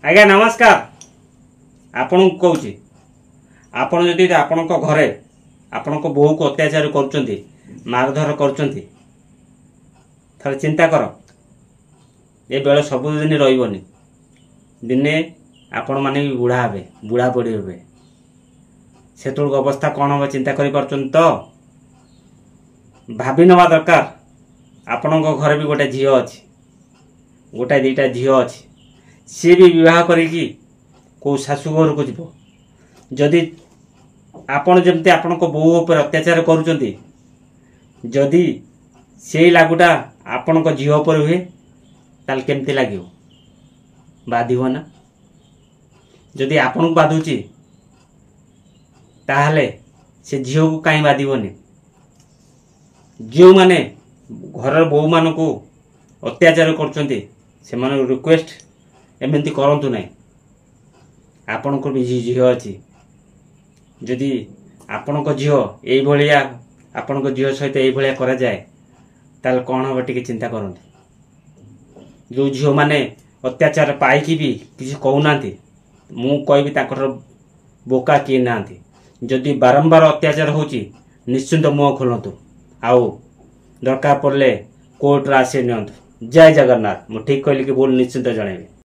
आज्ञा नमस्कार। आपण कहूँ आपण जदि आपण घरे आपण बोहू को अत्याचार कर मारधर कर चिंता कर ये बेल सबुदिन रही दिने आपण माने भी बुढ़ा हे बुढ़ा बुढ़ी हे से अवस्था कौन हम चिंता कर तो भाभी नवा दरकार। आपण घर भी गोटे झील अच्छी गोटा दीटा झील अच्छी सी भी विवाह करी को शाशुघर को जीव जदि आपण जमती आपण बोहू उपर अत्याचार करुचंती जदि से लागुटा आपण झील उपर हुए ताल केमती लगे बाधिव ना जदि आपण को बाधुची ताहले से झील को कहीं बाधिवनी। जो माने घर बोहू मान को अत्याचार करचंती से माने रिक्वेस्ट एमती करंतु नहीं। आपण को भी झील अच्छी जदि आपण झील ये आपण झील सहित ये करा जाए ताल कौन हम टी चिंता करते। जो झील माने अत्याचार पाई भी किसी कहूना मु कहि बोका किए ना जदि बारंबार अत्याचार होची निश्चिंत मुह खोलतु आउ दरकार पड़े कोर्ट रे आसी नि। जय जगन्नाथ। मु ठीक कहली कि बोल निश्चिंत जनइबी।